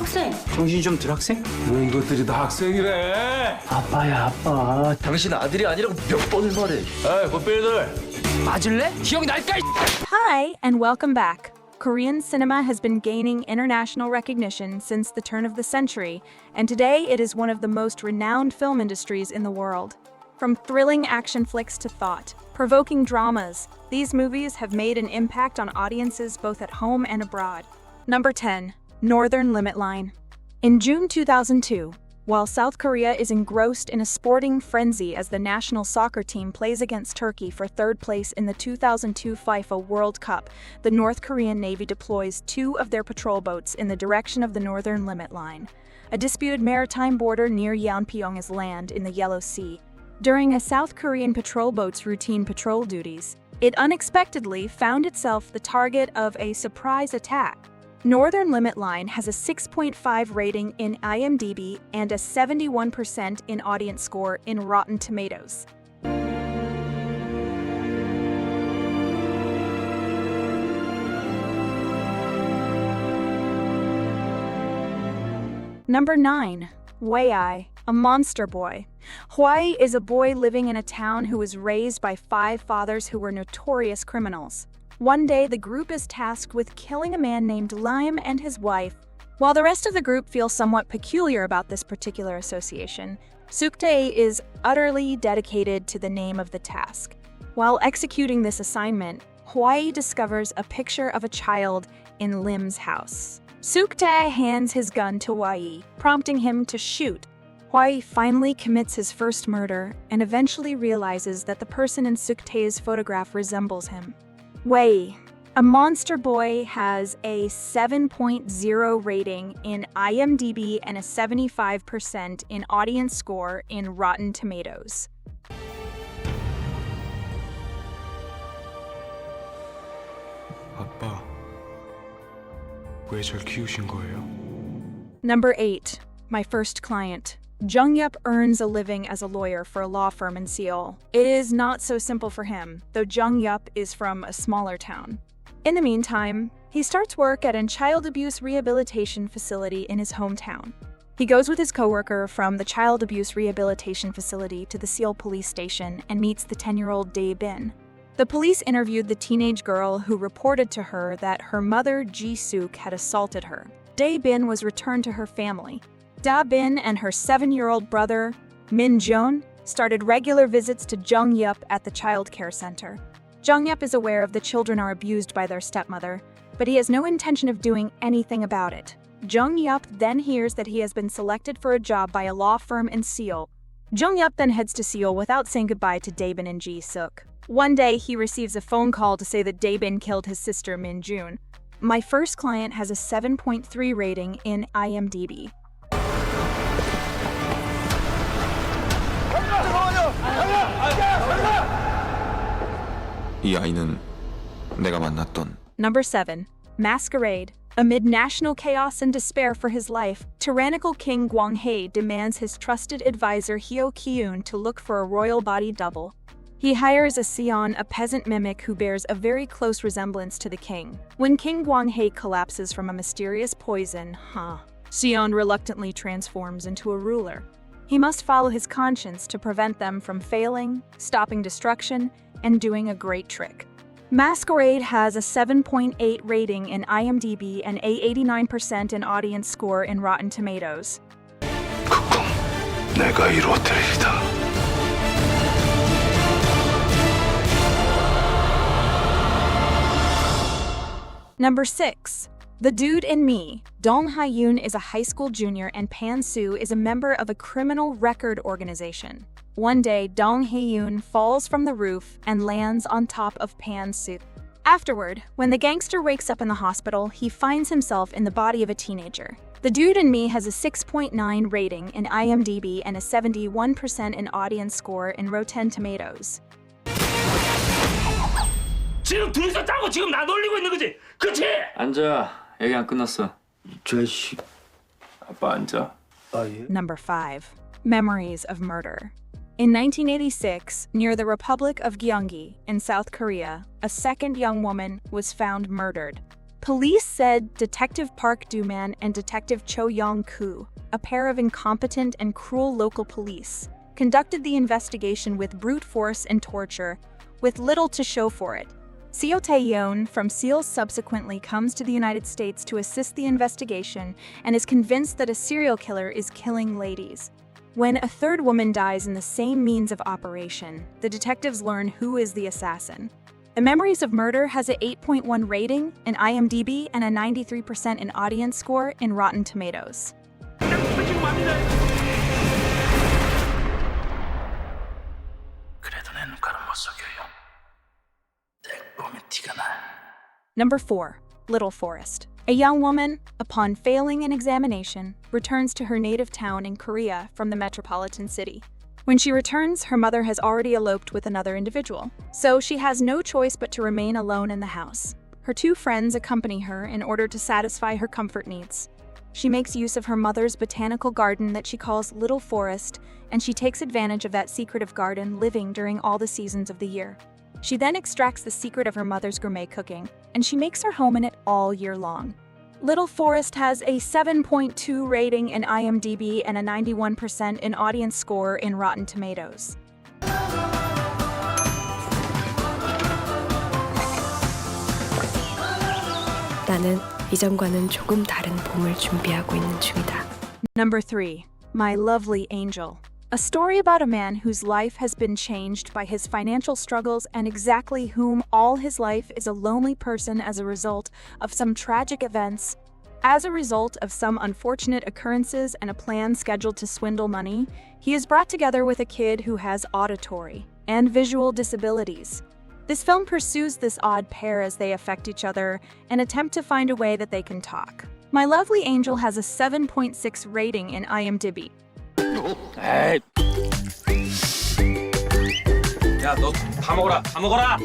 학생. 정신이 좀 들 학생? 왜 이것들이 다 학생이래? 아빠야 아빠. 당신 아들이 아니라고 몇 번을 말해. 에이, 굿빌들. 맞을래? 기억이 날까? Hi, and welcome back. Korean cinema has been gaining international recognition since the turn of the century, and today it is one of the most renowned film industries in the world. From thrilling action flicks to thought-provoking dramas, these movies have made an impact on audiences both at home and abroad. Number 10. Northern Limit Line. In June 2002, while South Korea is engrossed in a sporting frenzy as the national soccer team plays against Turkey for third place in the 2002 FIFA World Cup, the North Korean Navy deploys 2 of their patrol boats in the direction of the Northern Limit Line, a disputed maritime border near Yeonpyeong's land in the Yellow Sea. During a South Korean patrol boat's routine patrol duties, it unexpectedly found itself the target of a surprise attack. Northern Limit Line has a 6.5 rating in IMDb and a 71% in audience score in Rotten Tomatoes. Number 9. Hwai, a monster boy. Hwai is a boy living in a town who was raised by 5 fathers who were notorious criminals. One day, the group is tasked with killing a man named Lime and his wife. While the rest of the group feels somewhat peculiar about this particular association, Suktae is utterly dedicated to the name of the task. While executing this assignment, Hwai discovers a picture of a child in Lim's house. Suktae hands his gun to Hwai, prompting him to shoot. Hwai finally commits his first murder and eventually realizes that the person in Suktae's photograph resembles him. Hwai, a monster boy, has a 7.0 rating in IMDb and a 75% in audience score in Rotten Tomatoes. 아빠, 왜 절 키우신 거예요? Number 8. My First Client. Jung-yup earns a living as a lawyer for a law firm in Seoul. It is not so simple for him, though Jung-yup is from a smaller town. In the meantime, he starts work at a child abuse rehabilitation facility in his hometown. He goes with his coworker from the child abuse rehabilitation facility to the Seoul police station and meets the 10-year-old Dae-bin. The police interviewed the teenage girl who reported to her that her mother Ji-suk had assaulted her. Dae-bin was returned to her family. Da-bin and her 7-year-old brother, Min-jeon, started regular visits to Jung-yup at the child care center. Jung-yup is aware of the children are abused by their stepmother, but he has no intention of doing anything about it. Jung-yup then hears that he has been selected for a job by a law firm in Seoul. Jung-yup then heads to Seoul without saying goodbye to Dae-bin and Ji-suk. One day, he receives a phone call to say that Dae-bin killed his sister Min-jun. My First Client has a 7.3 rating in IMDb. 이 아이는 내가 만났던. Number 7. Masquerade. Amid national chaos and despair for his life, tyrannical King Gwang-hae demands his trusted advisor Hyo Ki-eun to look for a royal body double. He hires a Seon, a peasant mimic who bears a very close resemblance to the king. When King Gwang-hae collapses from a mysterious poison, Seon reluctantly transforms into a ruler. He must follow his conscience to prevent them from failing, stopping destruction, and doing a great trick. Masquerade has a 7.8 rating in IMDb and a 89% in audience score in Rotten Tomatoes. 그 꿈 내가 이루어드리리다. Number 6. The Dude in Me. Dong Ha-yoon is a high school junior and Pan-soo is a member of a criminal record organization. One day, Dong Ha-yoon falls from the roof and lands on top of Pan-soo. Afterward, when the gangster wakes up in the hospital, he finds himself in the body of a teenager. The Dude in Me has a 6.9 rating in IMDb and a 71% in audience score in Rotten Tomatoes. 지금 둘이서 짜고 지금 나 놀리고 있는 거지? 그치? 앉아. 얘기 안 끝났어. 이 자식. 아빠 앉아. Number 5. Memories of Murder. In 1986, near the Republic of Gyeonggi in South Korea, a second young woman was found murdered. Police said Detective Park Do-man and Detective Cho Young-koo, a pair of incompetent and cruel local police, conducted the investigation with brute force and torture, with little to show for it. Seo Tae-yeon from Seoul subsequently comes to the United States to assist the investigation and is convinced that a serial killer is killing ladies. When a third woman dies in the same means of operation, the detectives learn who is the assassin. The Memories of Murder has an 8.1 rating in IMDb and a 93% in audience score in Rotten Tomatoes. Number 4. Little Forest. A young woman, upon failing an examination, returns to her native town in Korea from the metropolitan city. When she returns, her mother has already eloped with another individual, so she has no choice but to remain alone in the house. Her 2 friends accompany her in order to satisfy her comfort needs. She makes use of her mother's botanical garden that she calls Little Forest, and she takes advantage of that secretive garden living during all the seasons of the year. She then extracts the secret of her mother's gourmet cooking, and she makes her home in it all year long. Little Forest has a 7.2 rating in IMDb and a 91% in audience score in Rotten Tomatoes. 나는 이전과는 조금 다른 봄을 준비하고 있는 중이다. Number 3. My Lovely Angel. A story about a man whose life has been changed by his financial struggles and exactly whom all his life is a lonely person as a result of some tragic events. As a result of some unfortunate occurrences and a plan scheduled to swindle money, he is brought together with a kid who has auditory and visual disabilities. This film pursues this odd pair as they affect each other and attempt to find a way that they can talk. My Lovely Angel has a 7.6 rating in IMDb. 에이. 야, 너 다 먹어라. 다 먹어라.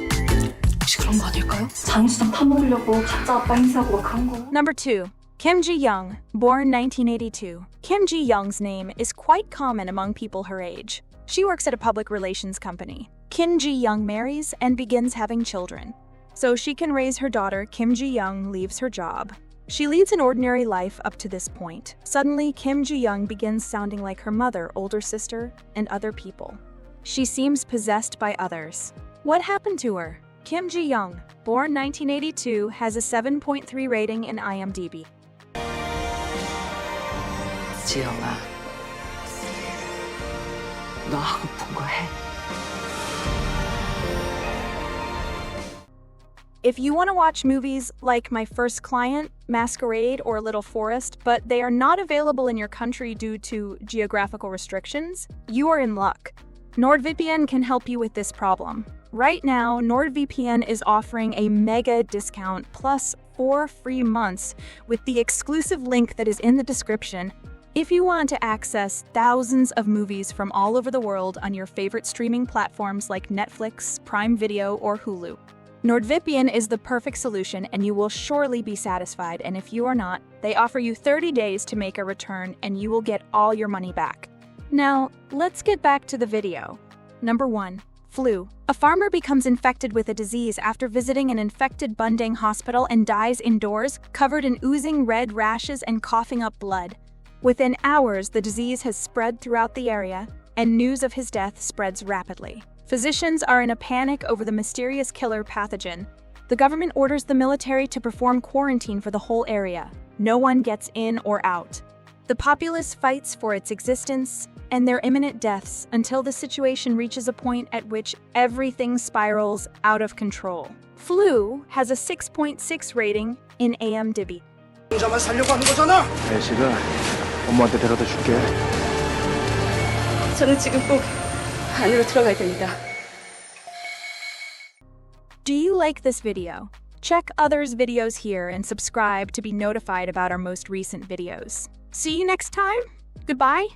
혹시 그런 거 아닐까요? 장수장 파먹으려고 가짜 아빠 행세하고 막 그런 거. Number 2. Kim Ji-young, born 1982. Kim Ji-young's name is quite common among people her age. She works at a public relations company. Kim Ji-young marries and begins having children. So she can raise her daughter, Kim Ji-young leaves her job. She leads an ordinary life up to this point. Suddenly, Kim Ji-young begins sounding like her mother, older sister, and other people. She seems possessed by others. What happened to her? Kim Ji-young, born 1982, has a 7.3 rating in IMDb. 지영아, 너 하고픈 거 해. If you want to watch movies like My First Client, Masquerade, or Little Forest, but they are not available in your country due to geographical restrictions, you are in luck. NordVPN can help you with this problem. Right now, NordVPN is offering a mega discount plus 4 free months with the exclusive link that is in the description. If you want to access thousands of movies from all over the world on your favorite streaming platforms like Netflix, Prime Video, or Hulu, NordVPN is the perfect solution and you will surely be satisfied, and if you are not, they offer you 30 days to make a return and you will get all your money back. Now, let's get back to the video. Number 1. Flu. A farmer becomes infected with a disease after visiting an infected Bundang hospital and dies indoors, covered in oozing red rashes and coughing up blood. Within hours, the disease has spread throughout the area, and news of his death spreads rapidly. Physicians are in a panic over the mysterious killer pathogen. The government orders the military to perform quarantine for the whole area. No one gets in or out. The populace fights for its existence and their imminent deaths until the situation reaches a point at which everything spirals out of control. Flu has a 6.6 rating in IMDb. 혼자만 살려고 하는 거잖아. 애식아, 엄마한테 데려다 줄게. 저는 지금 꼭 안으로 들어가야 됩니다. Do you like this video? Check others' videos here and subscribe to be notified about our most recent videos. See you next time. Goodbye.